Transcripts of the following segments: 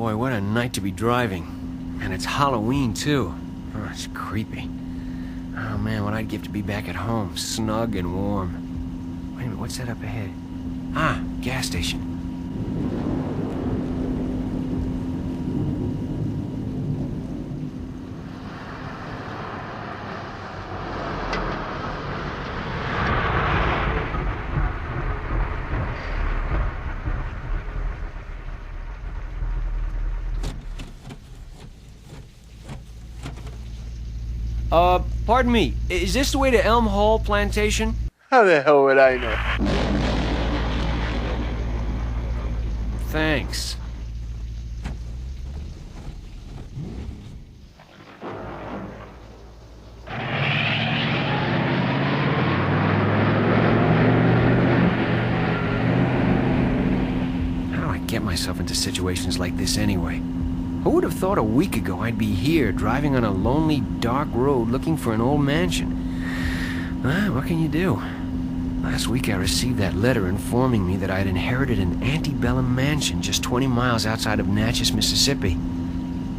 boy, what a night to be driving. And it's Halloween, too. Oh, it's creepy. Oh, man, what I'd give to be back at home, snug and warm. Wait a minute, what's that up ahead? Ah, gas station. Pardon me, is this the way to Elm Hall Plantation? How the hell would I know? Thanks. How do I get myself into situations like this anyway? Who would have thought a week ago I'd be here, driving on a lonely, dark road looking for an old mansion? What can you do? Last week I received that letter informing me that I had inherited an antebellum mansion just 20 miles outside of Natchez, Mississippi.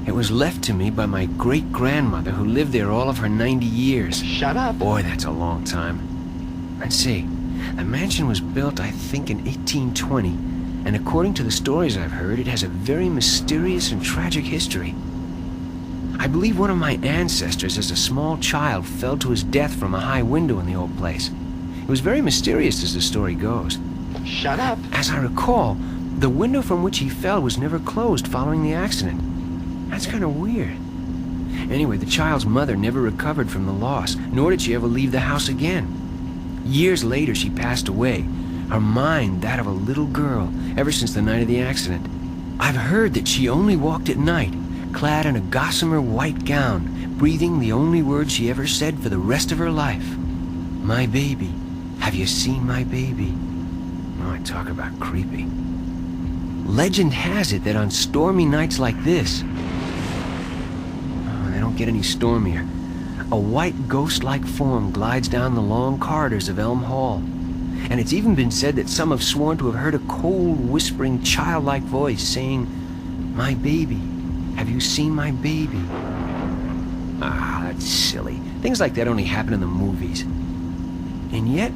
It was left to me by my great-grandmother who lived there all of her 90 years. Shut up. Boy, that's a long time. Let's see. The mansion was built, I think, in 1820. And according to the stories I've heard, it has a very mysterious and tragic history. I believe one of my ancestors as a small child fell to his death from a high window in the old place. It was very mysterious as the story goes. Shut up. As I recall, the window from which he fell was never closed following the accident. That's kind of weird. Anyway, the child's mother never recovered from the loss, nor did she ever leave the house again. Years later, she passed away. Her mind that of a little girl, ever since the night of the accident. I've heard that she only walked at night, clad in a gossamer white gown, breathing the only words she ever said for the rest of her life. My baby. Have you seen my baby? Oh, I talk about creepy. Legend has it that on stormy nights like this, they don't get any stormier, a white ghost-like form glides down the long corridors of Elm Hall. And it's even been said that some have sworn to have heard a cold, whispering, childlike voice saying, "My baby, have you seen my baby?" Ah, that's silly. Things like that only happen in the movies. And yet,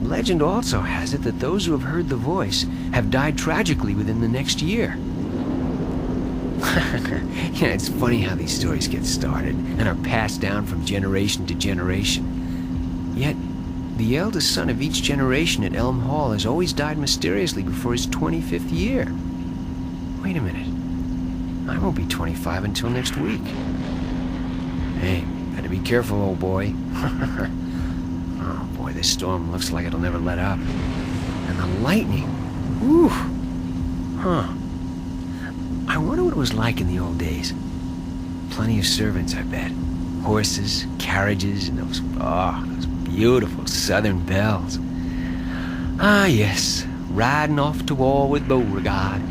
legend also has it that those who have heard the voice have died tragically within the next year. Yeah, it's funny how these stories get started and are passed down from generation to generation. Yet, the eldest son of each generation at Elm Hall has always died mysteriously before his 25th year. Wait a minute. I won't be 25 until next week. Hey, better be careful, old boy. Oh boy, this storm looks like it'll never let up. And the lightning. Whew. Huh. I wonder what it was like in the old days. Plenty of servants, I bet. Horses, carriages, and those beautiful southern bells. Ah, yes, riding off to war with Beauregard.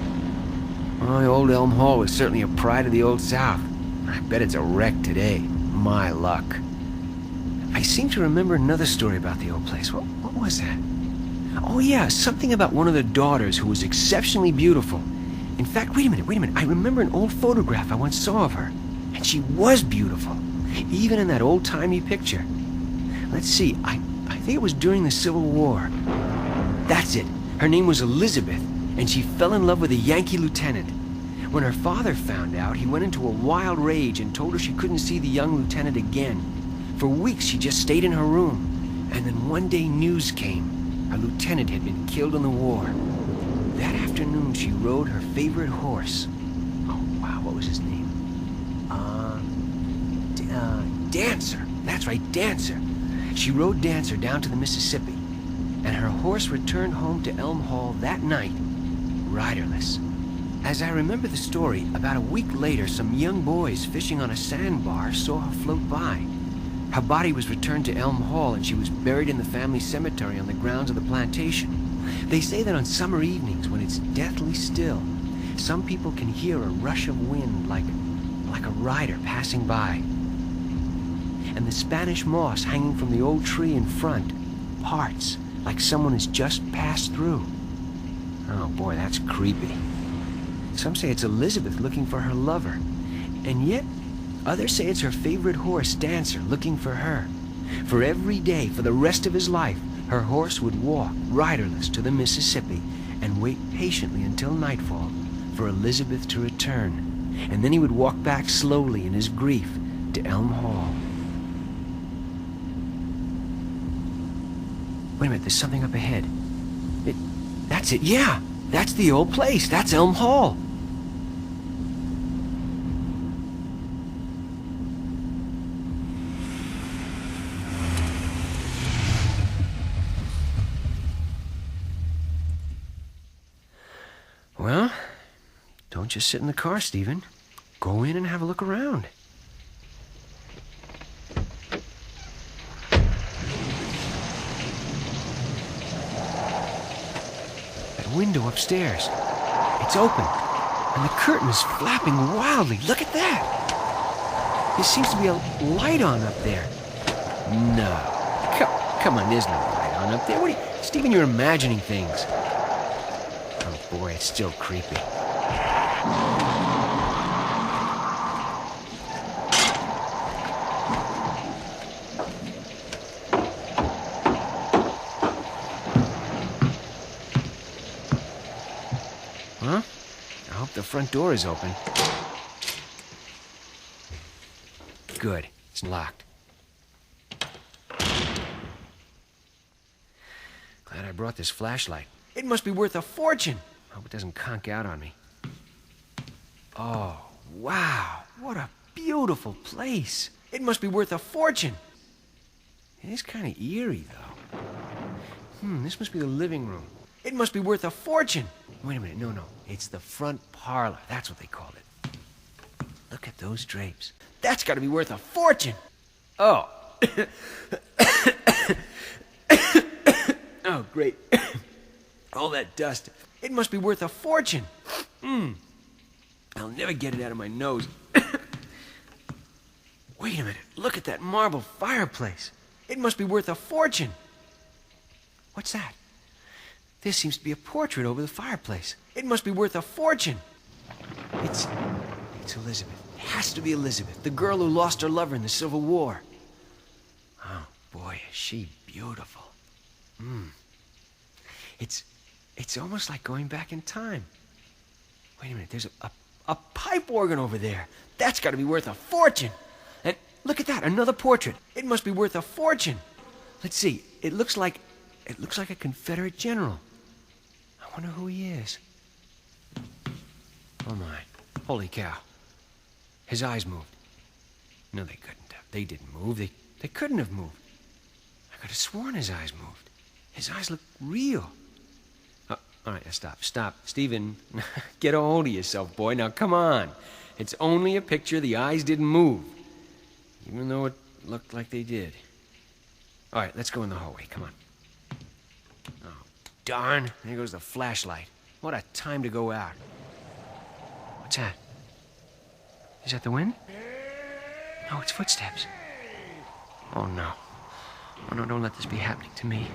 Oh, the old Elm Hall was certainly a pride of the Old South. I bet it's a wreck today. My luck. I seem to remember another story about the old place. What was that? Oh, yeah, something about one of the daughters who was exceptionally beautiful. In fact, wait a minute. I remember an old photograph I once saw of her. And she was beautiful, even in that old-timey picture. Let's see, I think it was during the Civil War. That's it. Her name was Elizabeth, and she fell in love with a Yankee lieutenant. When her father found out, he went into a wild rage and told her she couldn't see the young lieutenant again. For weeks, she just stayed in her room. And then one day news came. Her lieutenant had been killed in the war. That afternoon, she rode her favorite horse. Oh, wow, what was his name? Dancer. That's right, Dancer. She rode Dancer down to the Mississippi, and her horse returned home to Elm Hall that night, riderless. As I remember the story, about a week later, some young boys fishing on a sandbar saw her float by. Her body was returned to Elm Hall, and she was buried in the family cemetery on the grounds of the plantation. They say that on summer evenings, when it's deathly still, some people can hear a rush of wind like a rider passing by. And the Spanish moss hanging from the old tree in front parts like someone has just passed through. Oh boy, that's creepy. Some say it's Elizabeth looking for her lover. And yet, others say it's her favorite horse, Dancer, looking for her. For every day, for the rest of his life, her horse would walk, riderless, to the Mississippi and wait patiently until nightfall for Elizabeth to return. And then he would walk back slowly in his grief to Elm Hall. Wait a minute, there's something up ahead. That's it, yeah! That's the old place. That's Elm Hall. Well, don't just sit in the car, Stephen. Go in and have a look around. That window upstairs, it's open, and the curtain is flapping wildly. Look at that. There seems to be a light on up there. No. Come on, there's no light on up there. What are you... Stephen, you're imagining things. Oh boy, it's still creepy. Huh? I hope the front door is open. Good. It's locked. Glad I brought this flashlight. It must be worth a fortune. Hope it doesn't conk out on me. Oh, wow. What a beautiful place. It must be worth a fortune. It is kind of eerie, though. This must be the living room. It must be worth a fortune. Wait a minute. No. It's the front parlor. That's what they called it. Look at those drapes. That's got to be worth a fortune. Oh. Oh, great. All that dust. It must be worth a fortune. I'll never get it out of my nose. Wait a minute. Look at that marble fireplace. It must be worth a fortune. What's that? There seems to be a portrait over the fireplace. It must be worth a fortune. It's Elizabeth. It has to be Elizabeth, the girl who lost her lover in the Civil War. Oh, boy, is she beautiful. It's almost like going back in time. Wait a minute, there's a pipe organ over there. That's got to be worth a fortune. And look at that, another portrait. It must be worth a fortune. Let's see, it looks like a Confederate general. I wonder who he is. Oh my, holy cow. His eyes moved. No, they couldn't have. They didn't move. They couldn't have moved. I could have sworn his eyes moved. His eyes look real. Oh, all right, stop. Stephen, get a hold of yourself, boy. Now, come on. It's only a picture. The eyes didn't move. Even though it looked like they did. All right, let's go in the hallway. Come on. Oh, darn. There goes the flashlight. What a time to go out. What's that? Is that the wind? No, it's footsteps. Oh, no. Oh, no, don't let this be happening to me.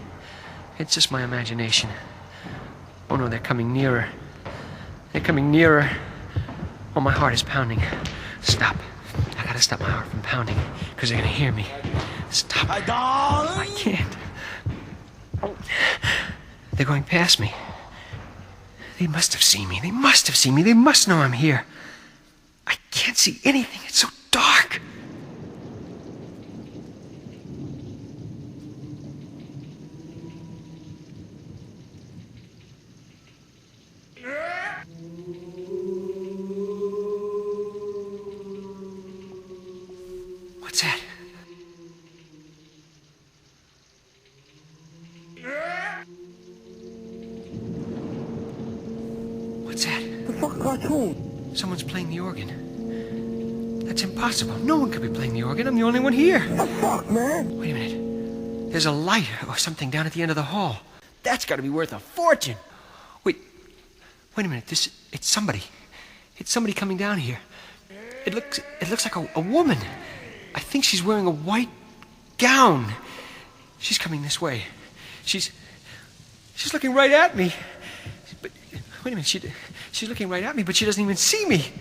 It's just my imagination. Oh, no, they're coming nearer. They're coming nearer. Oh, my heart is pounding. Stop. I gotta stop my heart from pounding, because they're gonna hear me. Stop. I can't. They're going past me. They must have seen me. They must have seen me. They must know I'm here. I can't see anything. It's so dark. What's that? What's that? The fuck cartoon? Someone's playing the organ. That's impossible. No one could be playing the organ. I'm the only one here. The fuck, man? Wait a minute. There's a light or something down at the end of the hall. That's got to be worth a fortune. Wait a minute. It's somebody. It's somebody coming down here. It looks like a woman. I think she's wearing a white gown. She's coming this way. She's looking right at me. But wait a minute. She's looking right at me, but she doesn't even see me.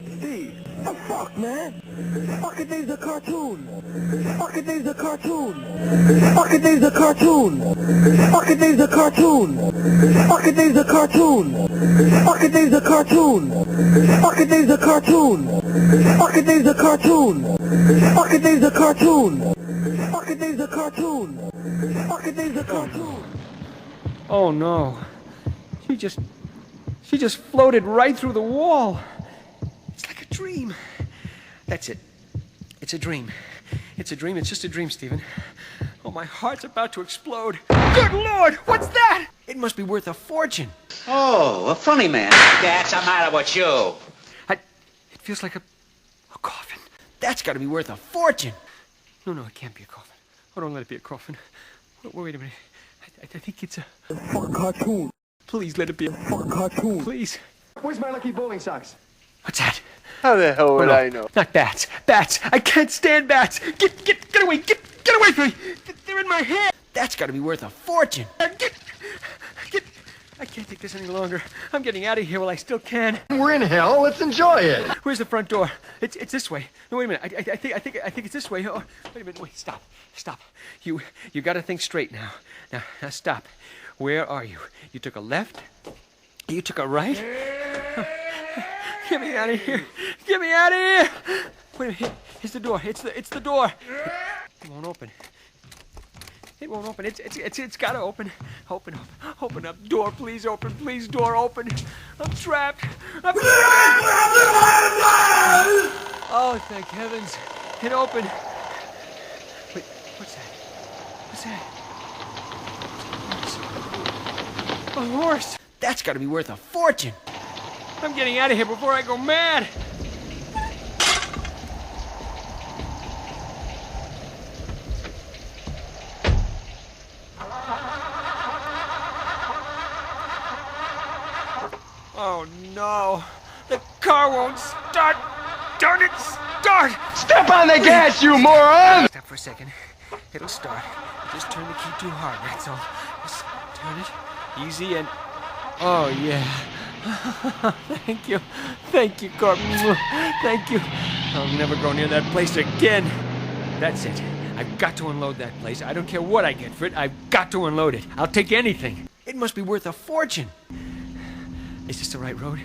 Steve, the fuck, man? Fucking thing's a cartoon. Fucking thing's a cartoon. Fucking thing's a cartoon. Fucking thing's a cartoon. Fucking thing's a cartoon. Fucking thing's a cartoon. Fucking thing's a cartoon. Fucking thing's a cartoon. Fucking thing's a cartoon. Fucking thing's a cartoon. Fucking thing's a cartoon. Oh no. She just floated right through the wall. It's like a dream. That's it. It's a dream. It's a dream. It's just a dream, Stephen. Oh, my heart's about to explode. Good Lord! What's that? It must be worth a fortune. Oh, a funny man. That's the matter with you. It feels like a coffin. That's got to be worth a fortune. No, it can't be a coffin. Oh, don't let it be a coffin. Wait a minute. I think it's a... Fuck cartoon. Please let it be a... Fuck cartoon. Please. Where's my lucky bowling socks? What's that? How the hell would I know? Not bats. Bats. I can't stand bats. Get away. Get away from me. They're in my hair. That's got to be worth a fortune. Get. I can't take this any longer. I'm getting out of here while I still can. We're in hell. Let's enjoy it. Where's the front door? It's this way. No, wait a minute. I think it's this way. Oh, wait a minute. Wait. Stop. You got to think straight now. Now stop. Where are you? You took a left. You took a right. Get me out of here. Get me out of here. Wait a minute. It's the door. It's the door. It won't open. It won't open. It's got to open. Open up. Open up. Door, please open. Please, door, open. I'm trapped. Oh, thank heavens. It opened. Wait, what's that? What's that? A horse. That's got to be worth a fortune. I'm getting out of here before I go mad. Oh no, the car won't start. Darn it, start! Step on the gas, you moron! Stop for a second. It'll start. Just turn the key too hard, that's all. Just turn it easy and... Oh yeah. Thank you, Corp. Thank you. I'll never go near that place again. That's it. I've got to unload that place. I don't care what I get for it. I've got to unload it. I'll take anything. It must be worth a fortune. Is this the right road?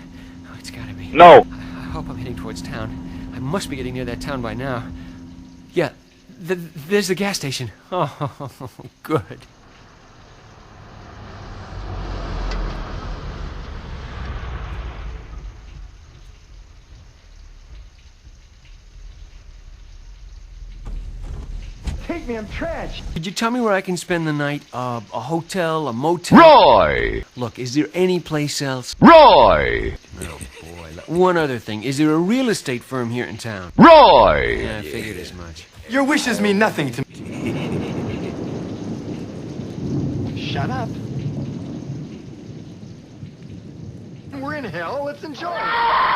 Oh, it's gotta be. No. I hope I'm heading towards town. I must be getting near that town by now. Yeah, there's the gas station. Oh, good. Take me, I'm trash. Could you tell me where I can spend the night? A hotel, a motel? Roy! Look, is there any place else? Roy! Oh, boy. One other thing. Is there a real estate firm here in town? Roy! Yeah, I figured as much. Your wishes mean nothing to me. Shut up. We're in hell. Let's enjoy it.